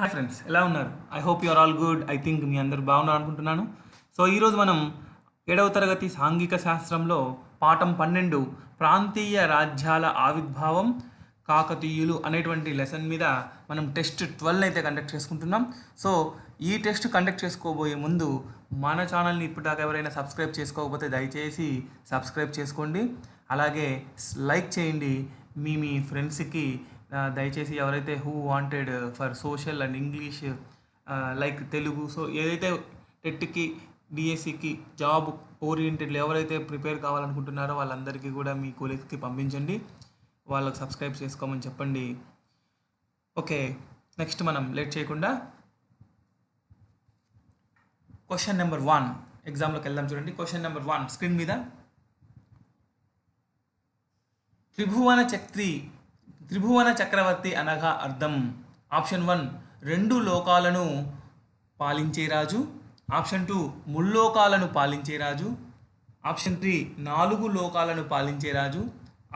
Hi friends, ఎలా ఉన్నారు? I hope you are all good. I think మీ అందరూ బాగున్నారు అనుకుంటున్నాను. సో ఈరోజు మనం 7వ తరగతి సాంఘిక శాస్త్రంలో పాఠం 12 ప్రాంతీయ రాజ్యాల ఆవిర్భావం కాకతీయులు అనేటువంటి లెసన్ మీద మనం టెస్ట్ 12 అయితే కండక్ట్ చేసుకుంటున్నాం. సో ఈ టెస్ట్ కండక్ట్ చేసుకోబోయే ముందు మన ఛానల్ని ఇప్పటిదాకా ఎవరైనా సబ్స్క్రైబ్ చేసుకోకపోతే దయచేసి సబ్స్క్రైబ్ చేసుకోండి. అలాగే లైక్ చేయండి. మీ ఫ్రెండ్స్కి దయచేసి ఎవరైతే who wanted for social and English like Telugu, so ఏదైతే టెట్కి డిఎస్సికి జాబ్ ఓరియంటెడ్లో ఎవరైతే ప్రిపేర్ కావాలనుకుంటున్నారో వాళ్ళందరికీ కూడా మీ కొలీగ్స్కి పంపించండి, వాళ్ళకి సబ్స్క్రైబ్ చేసుకోమని చెప్పండి. ఓకే, నెక్స్ట్ మనం లేట్ చేయకుండా క్వశ్చన్ నెంబర్ 1 ఎగ్జామ్లోకి వెళ్దాం. చూడండి, క్వశ్చన్ నెంబర్ 1 స్క్రీన్ మీద. త్రిభువన చక్రవర్తి అనగా అర్థం. ఆప్షన్ 1 2 లోకాలను పాలించే రాజు. ఆప్షన్ 2 ముల్లోకాలను పాలించే రాజు. ఆప్షన్ 3 4 లోకాలను పాలించే రాజు.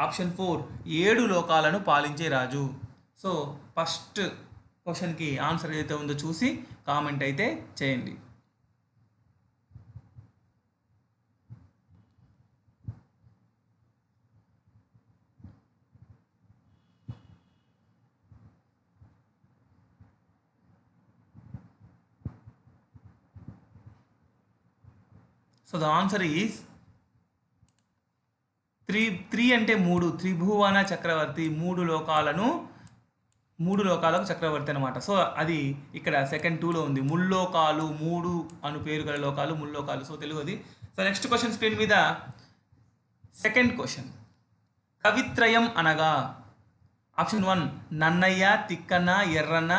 ఆప్షన్ 4 7 లోకాలను పాలించే రాజు. సో ఫస్ట్ క్వశ్చన్కి ఆన్సర్ ఏదైతే ఉందో చూసి కామెంట్ అయితే చేయండి. సో ద ఆన్సర్ ఈజ్ 3 అంటే 3. త్రిభువన చక్రవర్తి, మూడు లోకాలకు చక్రవర్తి అనమాట. సో అది ఇక్కడ సెకండ్ 2లో ఉంది. ముల్లోకాలు, 3 అను పేరు గల లోకాలు ముల్లోకాలు. సో తెలుగు అది. సో నెక్స్ట్ క్వశ్చన్ స్క్రీన్ మీద. సెకండ్ క్వశ్చన్, కవిత్రయం అనగా. Option 1 Nannaya, Tikkana, Erranna.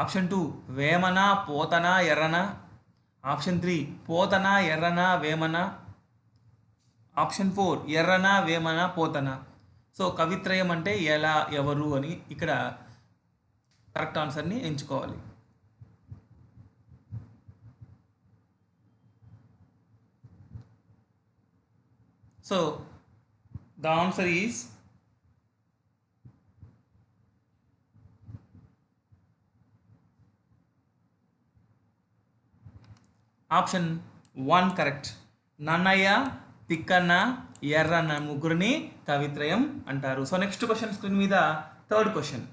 Option 2 Vemana, Potana, Errana. Option 3 Potana, Errana, Vemana. Option 4 Errana, Vemana, Potana. So కవిత్రయం అంటే ఎలా, ఎవరు అని ఇక్కడ కరెక్ట్ ఆన్సర్ని ఎంచుకోవాలి. So the answer is option 1 correct. Nannaya, Tikkanna, Erranna ముగ్గురిని కవిత్రయం అంటారు. సో నెక్స్ట్ క్వశ్చన్ స్క్రీన్ మీద. థర్డ్ క్వశ్చన్,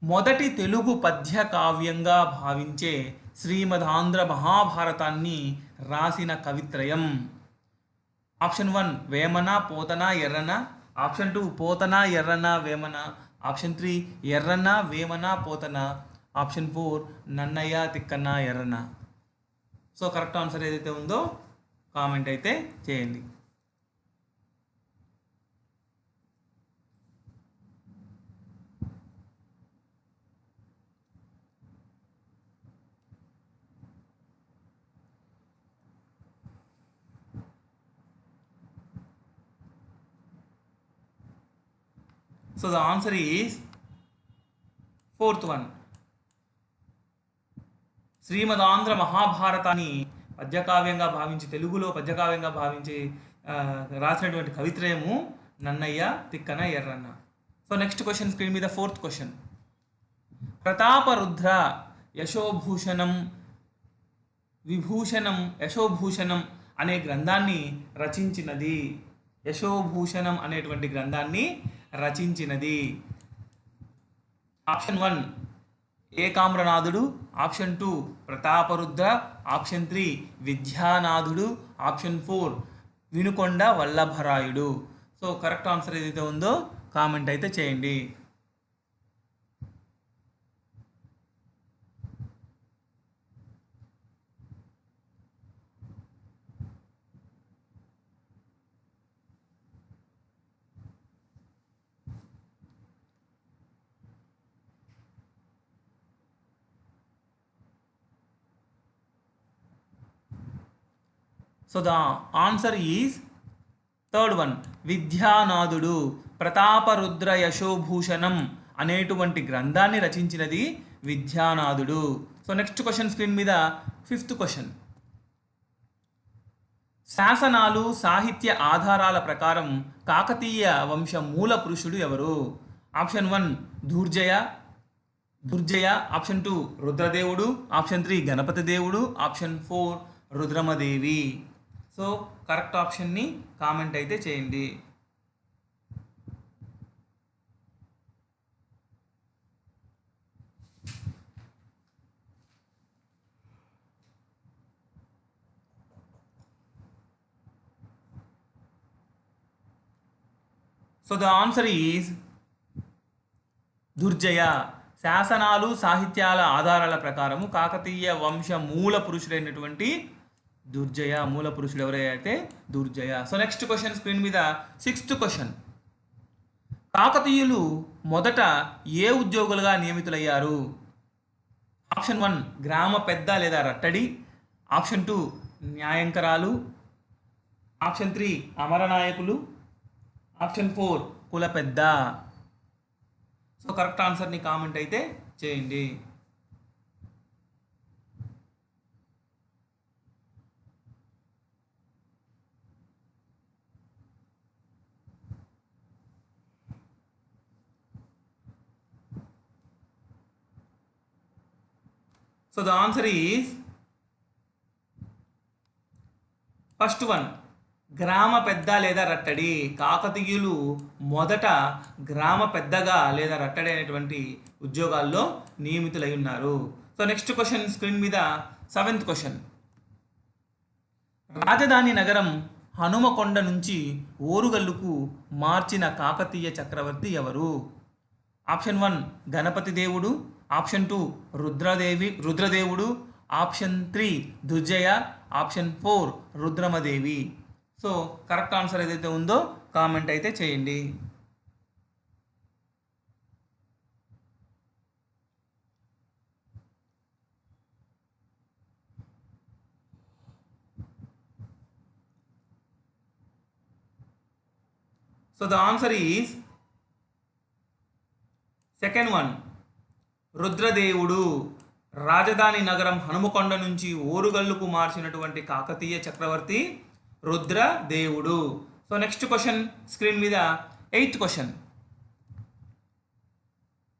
మొదటి తెలుగు పద్య కావ్యంగా భావించే శ్రీమదాంధ్ర మహాభారతాన్ని రాసిన కవిత్రయం. Option 1 Vemana, Potana, Errana. Option 2 Potana, Errana, Vemana. Option 3 Errana, Vemana, Potana. Option 4 Nannaya, Tikkanna, Errana. So correct answer ఏదైతే ఉందో కామెంట్ అయితే చేయండి. So the answer is fourth 1. శ్రీమదాంధ్ర మహాభారతాన్ని పద్యకావ్యంగా భావించి, తెలుగులో పద్యకావ్యంగా భావించి రాసినటువంటి కవిత్రయము Nannaya, Tikkana, Erranna. So next question screen మీద. ఫోర్త్ క్వశ్చన్, ప్రతాపరుద్ర యశోభూషణం అనే గ్రంథాన్ని రచించినది. యశోభూషణం అనేటువంటి గ్రంథాన్ని రచించినది. ఆప్షన్ 1 ఏకామ్రనాథుడు. Option 2 Prataparudra. Option 3 విద్యానాథుడు. Option 4 Vinukonda Vallabharayudu. So correct answer ఏదైతే ఉందో కామెంట్ అయితే చేయండి. So the answer is third 1 Vidyanathudu. Prataparudra Yashobhushanam అనేటువంటి గ్రంథాన్ని రచించినది Vidyanathudu. So next question screen మీద. ఫిఫ్త్ క్వశ్చన్, శాసనాలు, సాహిత్య ఆధారాల ప్రకారం కాకతీయ వంశ మూల పురుషుడు ఎవరు? Option 1 Durjaya. Durjaya, option 2 Rudradevudu, option 3 Ganapati దేవుడు, ఆప్షన్ 4 రుద్రమదేవి. సో కరెక్ట్ ఆప్షన్ని కామెంట్ అయితే చేయండి. So the answer is Durjaya. శాసనాలు సాహిత్యాల ఆధారాల ప్రకారము కాకతీయ వంశ మూల పురుషుడైనటువంటి దుర్జయ. మూల పురుషుడు ఎవరైతే Durjaya. So next question screen మీద 6th క్వశ్చన్. కాకతీయులు మొదట ఏ ఉద్యోగులుగా నియమితులయ్యారు? ఆప్షన్ 1 గ్రామ పెద్ద లేదా రట్టడి, ఆప్షన్ 2 న్యాయంకరాలు, ఆప్షన్ 3 అమరనాయకులు, ఆప్షన్ 4 కుల పెద్ద. సో కరెక్ట్ ఆన్సర్ని కామెంట్ అయితే చేయండి. So the answer is first 1 గ్రామ పెద్ద లేదా రట్టడి. కాకతీయులు మొదట గ్రామ పెద్దగా లేదా రట్టడి అనేటువంటి ఉద్యోగాల్లో నియమితులై ఉన్నారు. సో నెక్స్ట్ క్వశ్చన్ స్క్రీన్ మీద 7th క్వశ్చన్. రాజధాని నగరం హనుమకొండ నుంచి ఓరుగల్లుకు మార్చిన కాకతీయ చక్రవర్తి ఎవరు? ఆప్షన్ 1 గణపతి దేవుడు, option 2 Rudradevudu, option 3 Durjaya, option 4 Rudramadevi. So correct answer ఏదైతే ఉందో కామెంట్ అయితే చేయండి. So the answer is second 1 Rudradevudu. రాజధాని నగరం హనుమకొండ నుంచి ఓరుగల్లుకు మార్చినటువంటి కాకతీయ చక్రవర్తి Rudradevudu. So next question screen మీద 8th క్వశ్చన్.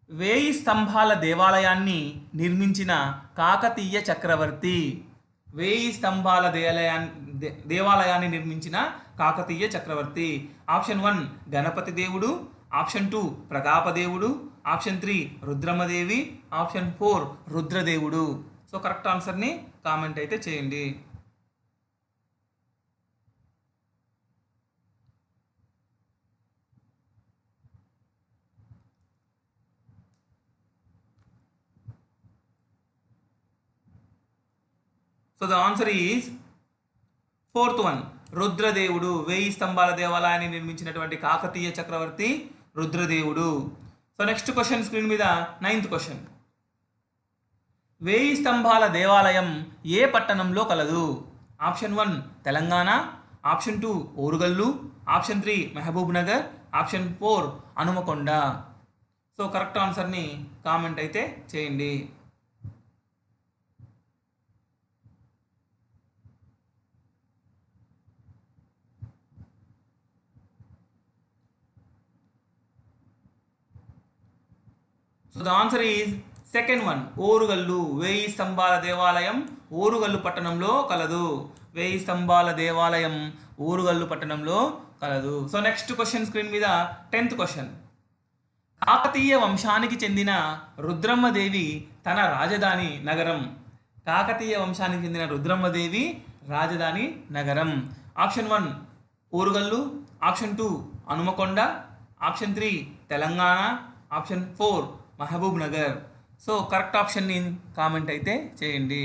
1000 స్తంభాల దేవాలయాన్ని నిర్మించిన కాకతీయ చక్రవర్తి. 1000 స్తంభాల దేవాలయాన్ని నిర్మించిన కాకతీయ చక్రవర్తి. ఆప్షన్ 1 గణపతి దేవుడు, option 2 Pratapadevudu, option 3 Rudramadevi, option 4 Rudradevudu. So correct ఆన్సర్ని కామెంట్ అయితే చేయండి. So the answer is 4th 1 Rudradevudu. 1000 స్తంభాల దేవాలయాన్ని నిర్మించినటువంటి కాకతీయ చక్రవర్తి Rudradevudu. So next question screen మీద 9th క్వశ్చన్. 1000 స్తంభాల దేవాలయం ఏ పట్టణంలో కలదు? Option 1 Telangana, option 2 Orugallu, option 3 Mahbub Nagar, option 4 Hanumakonda. So correct ఆన్సర్ని కామెంట్ అయితే చేయండి. So the answer is second 1 Orugallu. 1000 స్తంభాల దేవాలయం ఓరుగల్లు పట్టణంలో కలదు. 1000 స్తంభాల దేవాలయం ఓరుగల్లు పట్టణంలో కలదు. సో నెక్స్ట్ క్వశ్చన్ స్క్రీన్ మీద 10th క్వశ్చన్. కాకతీయ వంశానికి చెందిన రుద్రమ్మదేవి తన రాజధాని నగరం. కాకతీయ వంశానికి చెందిన రుద్రమ్మదేవి రాజధాని నగరం. Option 1 Orugallu, option 2 Hanamkonda, option 3 Telangana, option 4 Mahabubnagar. So correct ఆప్షన్ని కామెంట్ అయితే చేయండి.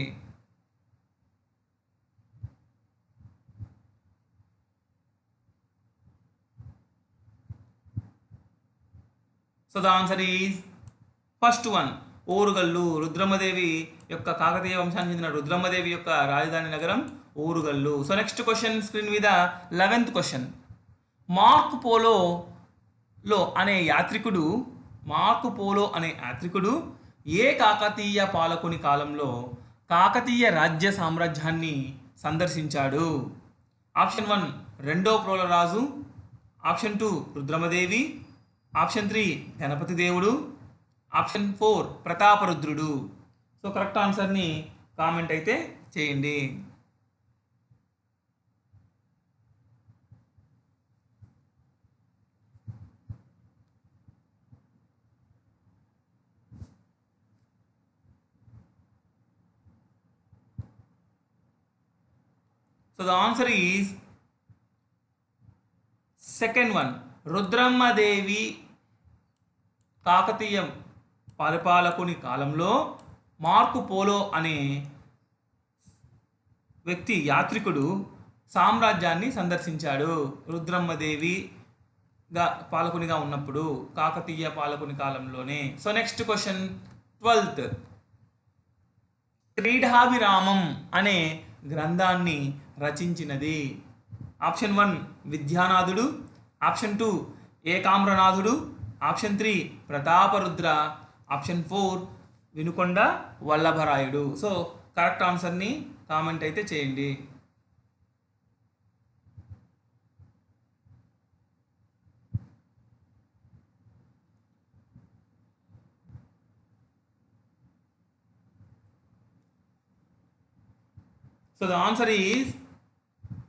So the answer is first 1 Orugallu. Rudrammadevi యొక్క కాకతీయ వంశానికి చెందిన రుద్రమ్మదేవి యొక్క రాజధాని నగరం Orugallu. So next question screen మీద 11th క్వశ్చన్. మార్క్ పోలో అనే యాత్రికుడు ఏ కాకతీయ పాలకుని కాలంలో కాకతీయ రాజ్య సామ్రాజ్యాన్ని సందర్శించాడు? ఆప్షన్ 1 రెండో ప్రోలరాజు, ఆప్షన్ 2 రుద్రమదేవి, ఆప్షన్ 3 గణపతి దేవుడు, ఆప్షన్ 4 ప్రతాపరుద్రుడు. సో కరెక్ట్ ఆన్సర్ని కామెంట్ అయితే చేయండి. So the answer is second one. Rudrammadevi Kakatiya పరిపాలకుని కాలంలో మార్కు పోలో అనే వ్యక్తి యాత్రికుడు సామ్రాజ్యాన్ని సందర్శించాడు. రుద్రమ్మదేవిగా పాలకునిగా ఉన్నప్పుడు కాకతీయ పాలకుని కాలంలోనే. So next question 12th. Kridabhiramam అనే గ్రంథాన్ని రచించినది. Option 1 Vidyanathudu, option 2 Ekamranathudu, option 3 Prataparudra, option 4 Vinukonda Vallabharayudu. So correct ఆన్సర్ని కామెంట్ అయితే చేయండి. So the answer is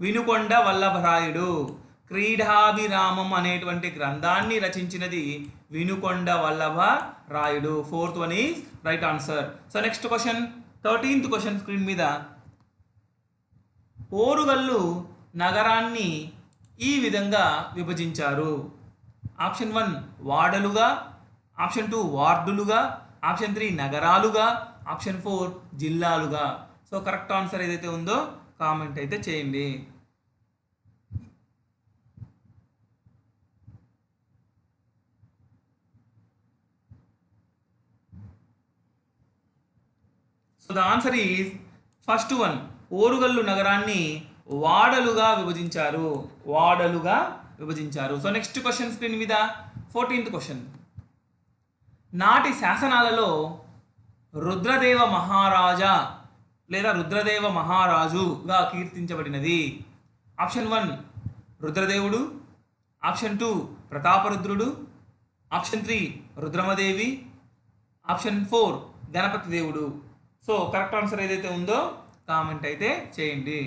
Vinukonda Vallabharayudu. Kridabhiramam అనేటువంటి గ్రంథాన్ని రచించినది Vinukonda Vallabha Rayudu. 4th one is right answer. So next question 13th question screen మీద. ఓరుగల్లు నగరాన్ని ఈ విధంగా విభజించారు. ఆప్షన్ 1 వార్డులుగా, ఆప్షన్ 2 వార్డులుగా, ఆప్షన్ 3 నగరాలుగా, ఆప్షన్ 4 జిల్లాలుగా. సో కరెక్ట్ ఆన్సర్ ఏదైతే ఉందో కామెంట్ అయితే చేయండి. So the answer is first one. Orugallu నగరాన్ని వాడలుగా విభజించారు. వాడలుగా విభజించారు. సో నెక్స్ట్ క్వశ్చన్ స్క్రీన్ మీద 14th క్వశ్చన్. నాటి శాసనాలలో రుద్రదేవ మహారాజా లేదా రుద్రదేవ మహారాజుగా కీర్తించబడినది. ఆప్షన్ 1 రుద్రదేవుడు, ఆప్షన్ 2 ప్రతాపరుద్రుడు, ఆప్షన్ 3 రుద్రమదేవి, ఆప్షన్ 4 గణపతి దేవుడు. సో కరెక్ట్ ఆన్సర్ ఏదైతే ఉందో కామెంట్ అయితే చేయండి.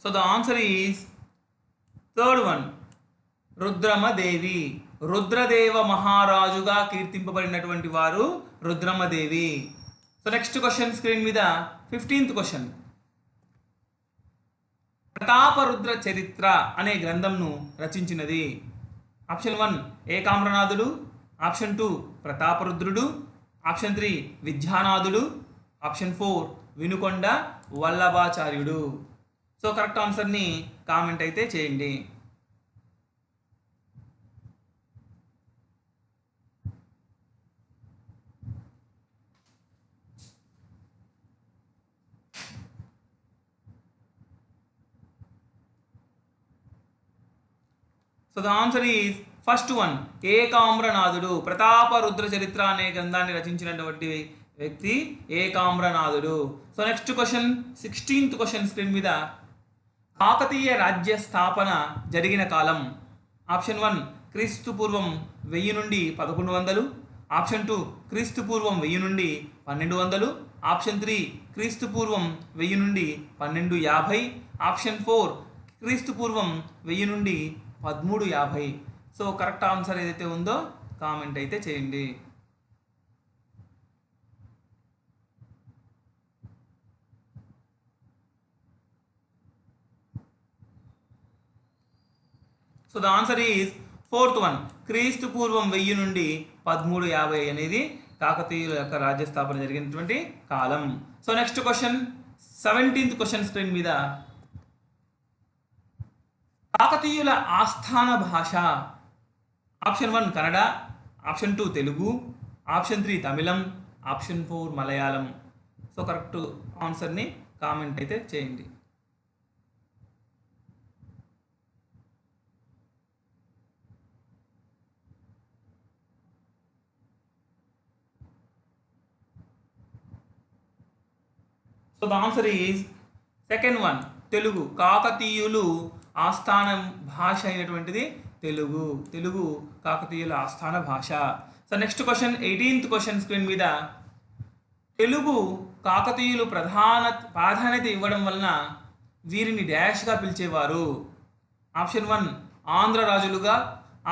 So the answer is third one Rudramadevi. Rudradeva మహారాజుగా కీర్తింపబడినటువంటి వారు Rudramadevi. So next question screen మీద 15th క్వశ్చన్. ప్రతాపరుద్ర చరిత్ర అనే గ్రంథంను రచించినది. ఆప్షన్ 1 ఏకామ్రనాథుడు, ఆప్షన్ 2 ప్రతాపరుద్రుడు, ఆప్షన్ 3 విద్యానాథుడు, ఆప్షన్ 4 వినుకొండ వల్లభాచార్యుడు. సో కరెక్ట్ ఆన్సర్ని కామెంట్ అయితే చేయండి. So the answer is first one ఏకామ్రనాథుడు. ప్రతాపరుద్ర చరిత్ర అనే గ్రంథాన్ని రచించినటువంటి వ్యక్తి ఏకామ్రనాథుడు. So next question 16th question screen మీద. కాకతీయ రాజ్య స్థాపన జరిగిన కాలం. ఆప్షన్ 1 క్రీస్తు పూర్వం 1000 నుండి 1100, ఆప్షన్ 2 క్రీస్తు పూర్వం 1000 నుండి 1200, ఆప్షన్ 3 క్రీస్తు పూర్వం 1000 నుండి 1250, ఆప్షన్ 4 క్రీస్తు పూర్వం 1000 నుండి 1350. సో కరెక్ట్ ఆన్సర్ ఏదైతే ఉందో కామెంట్ అయితే చేయండి. So the answer is fourth one క్రీస్తు పూర్వం 1000 నుండి 1350 అనేది కాకతీయుల యొక్క రాజ్యస్థాపన జరిగినటువంటి కాలం. So next question 17th question screen మీద. కాకతీయుల ఆస్థాన భాష. Option 1 Kannada, option 2 Telugu, option 3 తమిళం, ఆప్షన్ 4 మలయాళం. సో కరెక్ట్ ఆన్సర్ని కామెంట్ అయితే చేయండి. So the answer is second one, Telugu. కాకతీయులు ఆస్థాన భాష అయినటువంటిది తెలుగు. తెలుగు కాకతీయుల ఆస్థాన భాష. So next question, 18th question screen మీద. తెలుగు కాకతీయులు ప్రాధాన్యత ఇవ్వడం వలన వీరిని డాష్గా పిలిచేవారు. ఆప్షన్ 1 ఆంధ్ర రాజులుగా,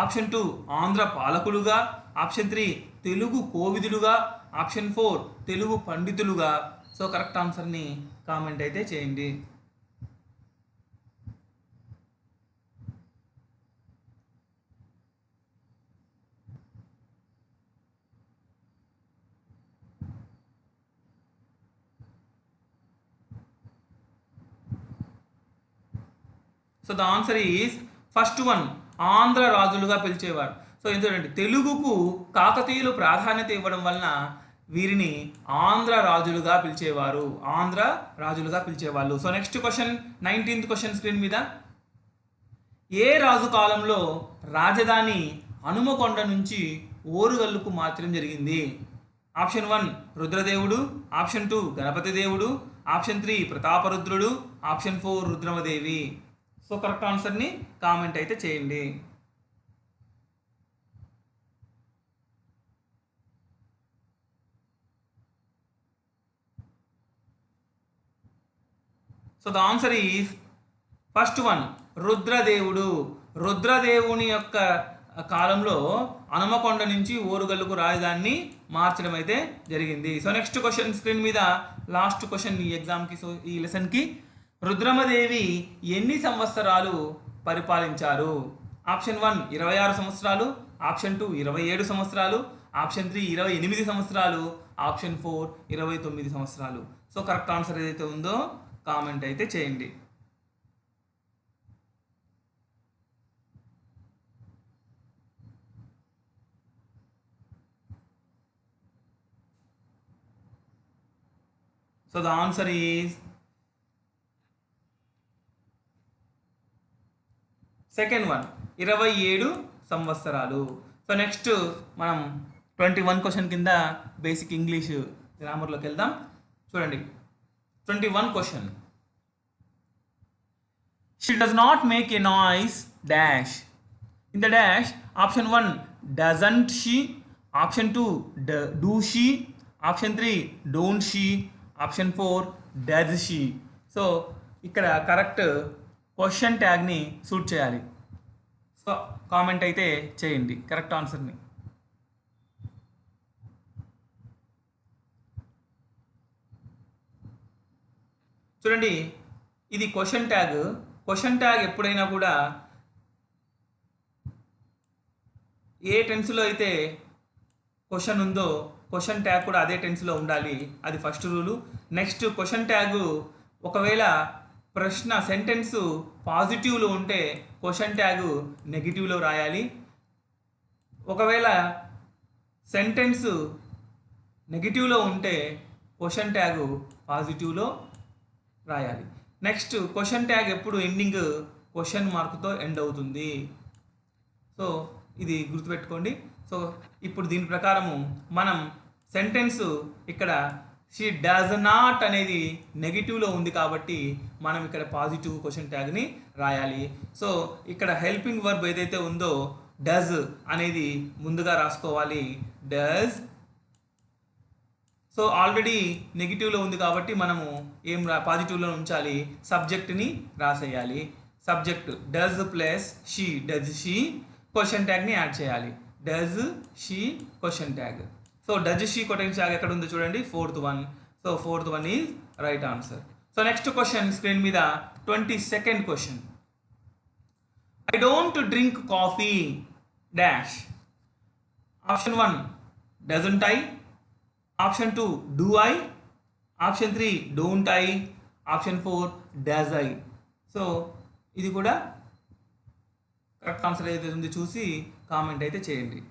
ఆప్షన్ 2 ఆంధ్ర పాలకులుగా, ఆప్షన్ 3 తెలుగు కోవిదులుగా, ఆప్షన్ 4 తెలుగు పండితులుగా. సో కరెక్ట్ ఆన్సర్ని కామెంట్ అయితే చేయండి. So the answer is first one, Andhra రాజులుగా పిలిచేవారు. సో ఎందుకంటే తెలుగుకు కాకతీయులు ప్రాధాన్యత ఇవ్వడం వలన వీరిని ఆంధ్ర రాజులుగా పిలిచేవారు. ఆంధ్ర రాజులుగా పిలిచేవాళ్ళు. So next question, 19th question screen మీద. ఏ రాజు కాలంలో రాజధాని హనుమకొండ నుంచి ఓరుగల్లుకు మార్చడం జరిగింది? ఆప్షన్ 1 రుద్రదేవుడు, ఆప్షన్ 2 గణపతి దేవుడు, ఆప్షన్ 3 ప్రతాపరుద్రుడు, ఆప్షన్ 4 రుద్రమదేవి. సో కరెక్ట్ ఆన్సర్ని కామెంట్ అయితే చేయండి. So the answer is first one, రుద్రదేవుడు. రుద్రదేవుని యొక్క కాలంలో హనుమకొండ నుంచి ఓరుగల్లుకు రాజధానిని మార్చడం అయితే జరిగింది. సో నెక్స్ట్ క్వశ్చన్ స్క్రీన్ మీద, లాస్ట్ క్వశ్చన్ ఈ ఎగ్జామ్కి, సో ఈ లెసన్కి. రుద్రమదేవి ఎన్ని సంవత్సరాలు పరిపాలించారు? ఆప్షన్ 1 26 సంవత్సరాలు, ఆప్షన్ 2 27 సంవత్సరాలు, ఆప్షన్ 3 28 సంవత్సరాలు, ఆప్షన్ 4 29 సంవత్సరాలు. సో కరెక్ట్ ఆన్సర్ ఏదైతే ఉందో కామెంట్ అయితే చేయండి. So the answer is second one, 27 సంవత్సరాలు. సో నెక్స్ట్ మనం 21 క్వశ్చన్ కింద బేసిక్ ఇంగ్లీష్ గ్రామర్లోకి వెళ్దాం. చూడండి, 21 question. She does not make a noise dash. In the dash, option 1 doesn't she, option 2 do she, option 3 don't she, option 4 does she. So ఇక్కడ correct question ట్యాగ్ని suit చేయాలి. So comment అయితే చేయండి correct ఆన్సర్ని. చూడండి, ఇది question tag. Question tag ఎప్పుడైనా కూడా ఏ టెన్స్లో అయితే క్వశ్చన్ ఉందో క్వశ్చన్ ట్యాగ్ కూడా అదే టెన్స్లో ఉండాలి. అది first rule. Next, question tag ఒకవేళ ప్రశ్న సెంటెన్స్ పాజిటివ్లో ఉంటే క్వశ్చన్ ట్యాగ్ నెగిటివ్లో రాయాలి. ఒకవేళ సెంటెన్స్ నెగిటివ్లో ఉంటే క్వశ్చన్ ట్యాగ్ పాజిటివ్లో రాయాలి. నెక్స్ట్, క్వశ్చన్ ట్యాగ్ ఎప్పుడు ఎండింగ్ క్వశ్చన్ మార్క్తో ఎండ్ అవుతుంది. సో ఇది గుర్తుపెట్టుకోండి. సో ఇప్పుడు దీని ప్రకారము మనం సెంటెన్స్ ఇక్కడ షీ డస్ నాట్ అనేది నెగిటివ్లో ఉంది కాబట్టి మనం ఇక్కడ పాజిటివ్ క్వశ్చన్ ట్యాగ్ని రాయాలి. సో ఇక్కడ హెల్పింగ్ వర్బ్ ఏదైతే ఉందో డస్ అనేది ముందుగా రాసుకోవాలి. డస్. సో ఆల్రెడీ నెగిటివ్లో ఉంది కాబట్టి మనము పాజిటివ్లో ఉంచాలి. సబ్జెక్ట్ని రాసేయాలి. Subject does plus she, does she. Question ట్యాగ్ని యాడ్ చేయాలి. Does she question tag. So does she question tag ఎక్కడ ఉందో చూడండి, 4th one. So 4th one is right answer. So next question screen మీద 22nd question. I don't drink coffee dash. Option 1 doesn't I, option 2 do I, option 3 don't I, option 4 does I. So ఇది కూడా correct answer ఏదైతే ఉంది చూసి comment అయితే చేయండి.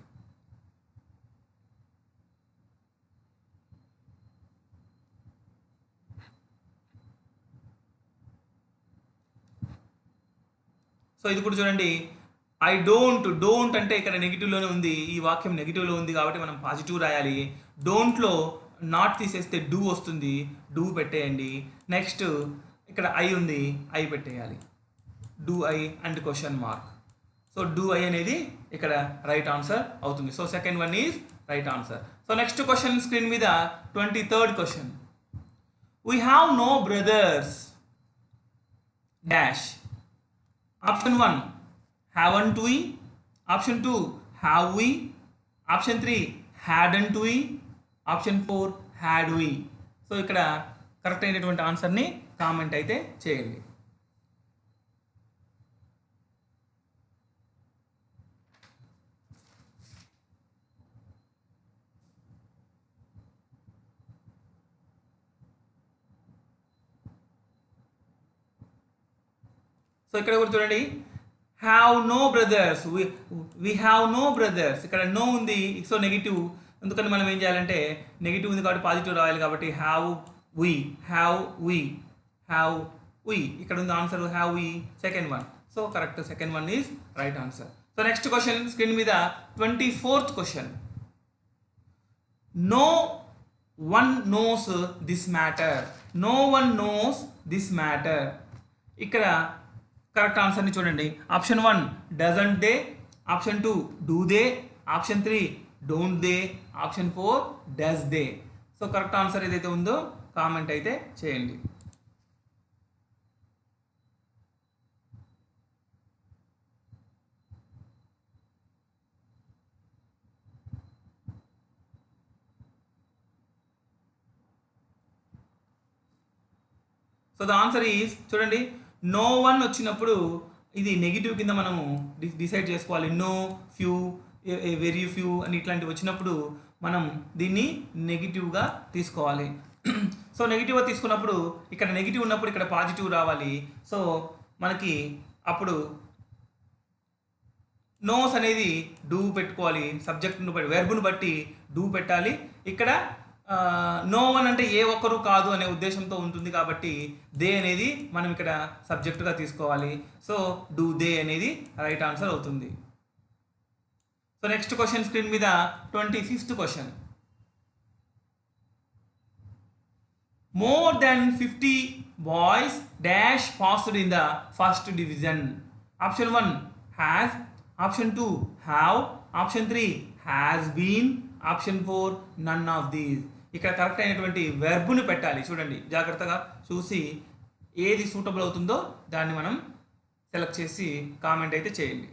So ఇది కూడా చూడండి, ఐ డోంట్ అంటే ఇక్కడ నెగిటివ్లోనే ఉంది. ఈ వాక్యం నెగిటివ్లో ఉంది కాబట్టి మనం పాజిటివ్ రాయాలి. డోంట్లో నాట్ తీసేస్తే డూ వస్తుంది, డూ పెట్టేయండి. నెక్స్ట్ ఇక్కడ ఐ ఉంది, ఐ పెట్టేయాలి. Do I and question mark. So do I అనేది ఇక్కడ రైట్ ఆన్సర్ అవుతుంది. So second one is right answer. So next question screen మీద 23rd క్వశ్చన్. We have no brothers dash. Option 1 haven't we, option 2 have we, option 3 hadn't we, option 4 had we. So ఇక్కడ correct అయినటువంటి ఆన్సర్ని comment అయితే చేయండి. So ఇక్కడ కూడా చూడండి, have no brothers, we have no brothers. ఇక్కడ నో ఉంది, సో నెగిటివ్. అందుకని మనం ఏం చేయాలంటే నెగిటివ్ ఉంది కాబట్టి పాజిటివ్ రాయాలి. కాబట్టి have we, have we, have we. ఇక్కడ ఉంది answer have we, second one. So correct, second one is right answer. So next question screen మీద 24th question. No one knows this matter, no one knows this matter. ఇక్కడ correct ఆన్సర్ని చూడండి. Option 1 doesn't they, option 2 do they, option 3 don't they, option 4 does they. So correct answer ఏదైతే ఉందో comment అయితే చేయండి. So the answer is చూడండి, no one వచ్చినప్పుడు ఇది నెగిటివ్ కింద మనము డిసైడ్ చేసుకోవాలి. నో, ఫ్యూ, వెరీ ఫ్యూ అని ఇట్లాంటివి వచ్చినప్పుడు మనం దీన్ని నెగిటివ్గా తీసుకోవాలి. సో నెగిటివ్గా తీసుకున్నప్పుడు ఇక్కడ నెగిటివ్ ఉన్నప్పుడు ఇక్కడ పాజిటివ్ రావాలి. సో మనకి అప్పుడు నోస్ అనేది డూ పెట్టుకోవాలి, సబ్జెక్ట్ను బట్టి వెర్బ్ను బట్టి డూ పెట్టాలి. ఇక్కడ నో వన్ అంటే ఏ ఒక్కరు కాదు అనే ఉద్దేశంతో ఉంటుంది కాబట్టి దే అనేది మనం ఇక్కడ సబ్జెక్టుగా తీసుకోవాలి. సో డూ దే అనేది రైట్ ఆన్సర్ అవుతుంది. సో నెక్స్ట్ క్వశ్చన్ స్క్రీన్ మీద 25th question. More than 50 boys dash passed in the first division. Option 1 has, option 2 have, option 3 has been, option 4 none of these. ఇక్కడ correct అయినటువంటి వెర్బ్ను పెట్టాలి. చూడండి, జాగ్రత్తగా చూసి ఏది సూటబుల్ అవుతుందో దాన్ని మనం సెలెక్ట్ చేసి కామెంట్ అయితే చేయండి.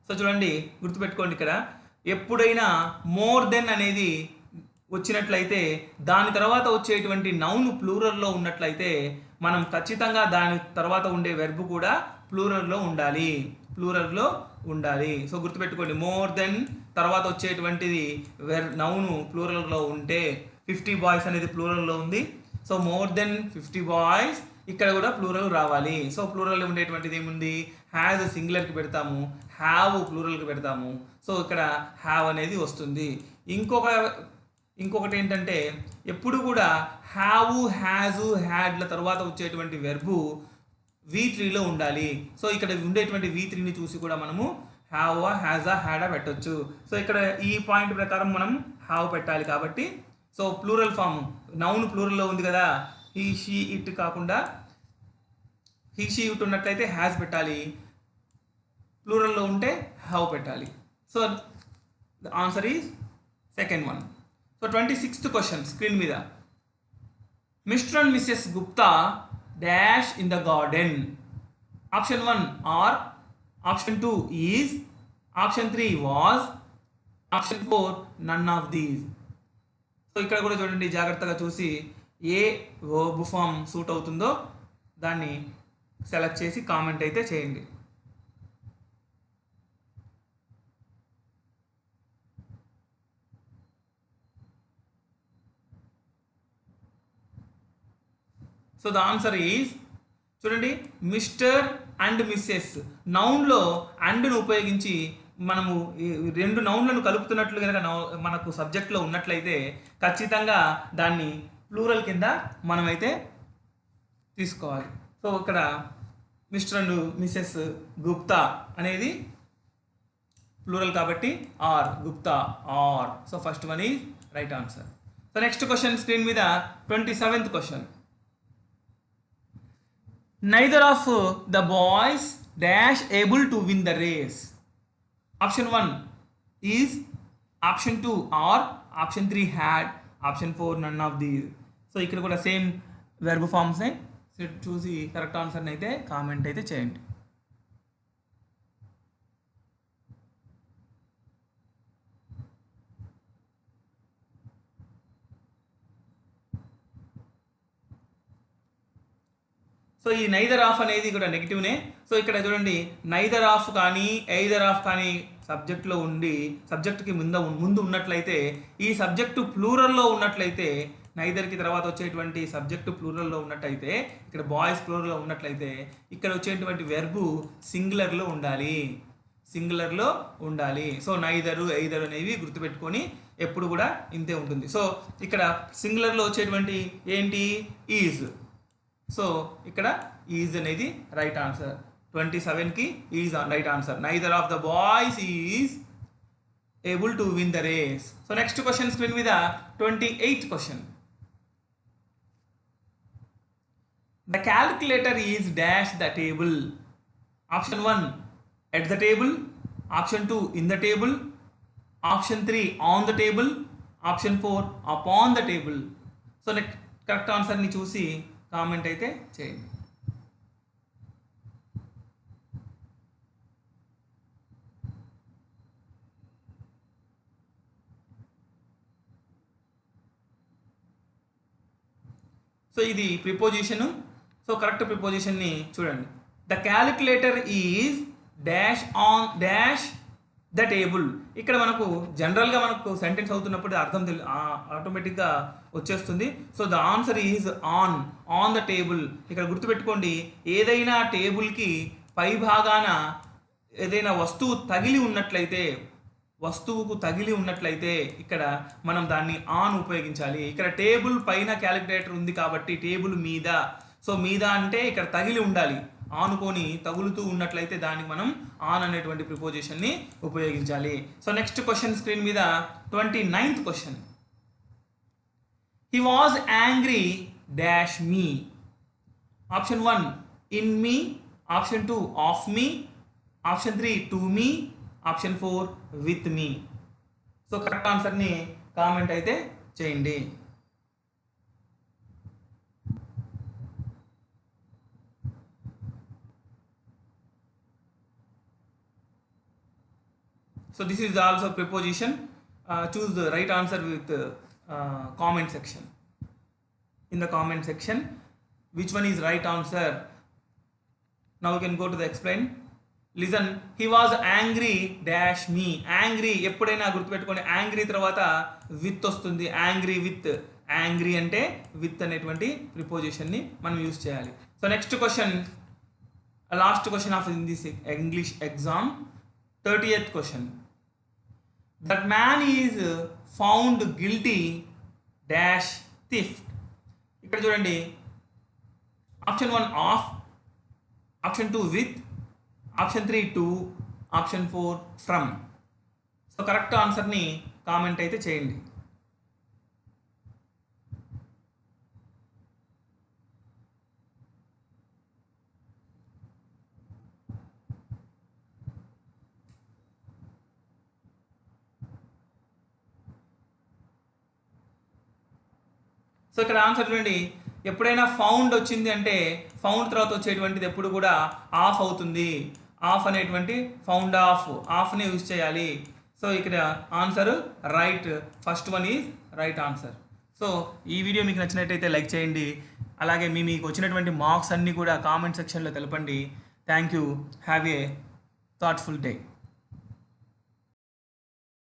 సో చూడండి, గుర్తుపెట్టుకోండి, ఇక్కడ ఎప్పుడైనా మోర్ దెన్ అనేది వచ్చినట్లయితే దాని తర్వాత వచ్చేటువంటి నౌన్ ప్లూరల్లో ఉన్నట్లయితే మనం ఖచ్చితంగా దాని తర్వాత ఉండే వెర్బ్ కూడా ప్లూరల్లో ఉండాలి, ప్లూరల్లో ఉండాలి. సో గుర్తుపెట్టుకోండి, మోర్ దెన్ తర్వాత వచ్చేటువంటిది నౌను ప్లూరల్లో ఉంటే 50 బాయ్స్ అనేది ప్లూరల్లో ఉంది. సో మోర్ దెన్ 50 బాయ్స్ ఇక్కడ కూడా ప్లూరల్ రావాలి. సో ప్లూరల్ ఉండేటువంటిది ఏముంది, హ్యాజ్ సింగులర్కి పెడతాము, హ్యావ్ ప్లూరల్కి పెడతాము. సో ఇక్కడ హ్యావ్ అనేది వస్తుంది. ఇంకొకటి ఏంటంటే ఎప్పుడు కూడా హ్యావ్, హ్యాజ్, హ్యాడ్ల తర్వాత వచ్చేటువంటి వెర్బు V3లో ఉండాలి. సో ఇక్కడ ఉండేటువంటి V3ని చూసి కూడా మనము హ్యావ్, హ్యాజా, హ్యాడా పెట్టొచ్చు. సో ఇక్కడ ఈ పాయింట్ ప్రకారం మనం హ్యావ్ పెట్టాలి. కాబట్టి సో ప్లూరల్ ఫామ్ నౌన్ ప్లూరల్లో ఉంది కదా, హీ, షీ, ఇట్ కాకుండా హీ, షీ, ఇట్ ఉన్నట్లయితే హ్యాజ్ పెట్టాలి, ప్లూరల్లో ఉంటే హ్యావ్ పెట్టాలి. So the answer is second one. So 26th question screen మీద. Mr and Mrs Gupta dash in the garden. Option 1 are, option 2 is, option 3 was, option 4 none of these. So ఇక్కడ కూడా చూడండి, జాగ్రత్తగా చూసి ఏ వర్బ్ ఫామ్ సూట్ అవుతుందో దాన్ని select చేసి comment అయితే చేయండి. సో ద ఆన్సర్ ఈజ్ చూడండి, మిస్టర్ అండ్ మిస్సెస్ నౌన్లో అండ్ను ఉపయోగించి మనము ఈ రెండు నౌన్లను కలుపుతున్నట్లు కనుక మనకు సబ్జెక్ట్లో ఉన్నట్లయితే ఖచ్చితంగా దాన్ని ప్లూరల్ కింద మనమైతే తీసుకోవాలి. సో ఇక్కడ మిస్టర్ అండ్ మిసెస్ గుప్తా అనేది ప్లూరల్ కాబట్టి are, Gupta are. So first one is right answer. So next question screen మీద 27th question. Neither of the boys dash able to win the race. Option 1 is, option 2 or, option 3 had, option 4 none of these. So ఇక్కడ కూడా same verb ఫామ్స్ని చూసి correct ఆన్సర్ని అయితే comment అయితే చేయండి. So ఈ neither of అనేది కూడా నెగిటివ్నే. సో ఇక్కడ చూడండి, నైదర్ ఆఫ్ కానీ ఎయిదర్ ఆఫ్ కానీ సబ్జెక్ట్లో ఉండి సబ్జెక్ట్కి ముందు ఉన్నట్లయితే, ఈ సబ్జెక్టు ప్లూరల్లో ఉన్నట్లయితే, నైదర్కి తర్వాత వచ్చేటువంటి సబ్జెక్టు ప్లూరల్లో ఉన్నట్లయితే, ఇక్కడ బాయ్స్ ప్లూరల్లో ఉన్నట్లయితే, ఇక్కడ వచ్చేటువంటి వెర్బు సింగులర్లో ఉండాలి. సో నైదరు ఎయిదరు అనేవి గుర్తుపెట్టుకొని ఎప్పుడు కూడా ఇంతే ఉంటుంది. సో ఇక్కడ సింగులర్లో వచ్చేటువంటి ఏంటి, ఈజ్. సో ఇక్కడ ఈజ్ అనేది రైట్ ఆన్సర్. 27కి is right answer. Neither of the boys is able to win the race. So next question screen మీద 28th question. The calculator is dash the table. Option 1 at the table, option 2 in the table, option 3 on the table, option 4 upon the table. So correct ఆన్సర్ని చూసి comment అయితే చేయండి. So ఇది ప్రిపోజిషను. So correct ప్రిపోజిషన్ని చూడండి. The calculator is dash on dash the table. ఇక్కడ మనకు జనరల్గా మనకు సెంటెన్స్ అవుతున్నప్పుడు అర్థం ఆటోమేటిక్గా వచ్చేస్తుంది. So the answer is on the table. ఇక్కడ గుర్తుపెట్టుకోండి, ఏదైనా టేబుల్కి పై భాగాన ఏదైనా వస్తువుకు తగిలి ఉన్నట్లయితే ఇక్కడ మనం దాన్ని ఆన్ ఉపయోగించాలి. ఇక్కడ టేబుల్ పైన క్యాలిక్యులేటర్ ఉంది కాబట్టి టేబుల్ మీద. సో మీద అంటే ఇక్కడ తగిలి ఉండాలి, ఆనుకొని తగులుతూ ఉన్నట్లయితే దానికి మనం ఆన్ అనేటువంటి ప్రిపోజిషన్ని ఉపయోగించాలి. సో నెక్స్ట్ క్వశ్చన్ స్క్రీన్ మీద 29th question. He was angry dash me. Option 1 in me, option 2 of me, option 3 to me, option 4 with me. So correct ఆన్సర్ని కామెంట్ అయితే చేయండి. So this is also preposition. Choose the right answer with comment section. In the comment section, which one is right answer? Now we can go to the explain. Listen, he was angry dash me. Angry ఎప్పుడైనా గుర్తుపెట్టుకోండి, angry తర్వాత with వస్తుంది. angry with, angry అంటే with అనేటువంటి ప్రిపోజిషన్ని మనం use చేయాలి. So next question, last question of this English exam, 30th question. That man is found guilty dash theft. ఇక్కడ చూడండి, option 1 of, option 2 with, option 3 to, option 4 from. So correct ఆన్సర్ని comment అయితే చేయండి. So ఇక్కడ answer చూడండి, ఎప్పుడైనా found వచ్చింది అంటే ఫౌండ్ తర్వాత వచ్చేటువంటిది ఎప్పుడు కూడా ఆఫ్ అవుతుంది. ఆఫ్ అనేటువంటి ఫౌండ్ ఆఫ్ని యూజ్ చేయాలి. సో ఇక్కడ answer right, first one is right answer. So ఈ వీడియో మీకు నచ్చినట్టయితే లైక్ చేయండి. అలాగే మీకు వచ్చినటువంటి మార్క్స్ అన్నీ కూడా కామెంట్ సెక్షన్లో తెలపండి. Thank you. Have a thoughtful day.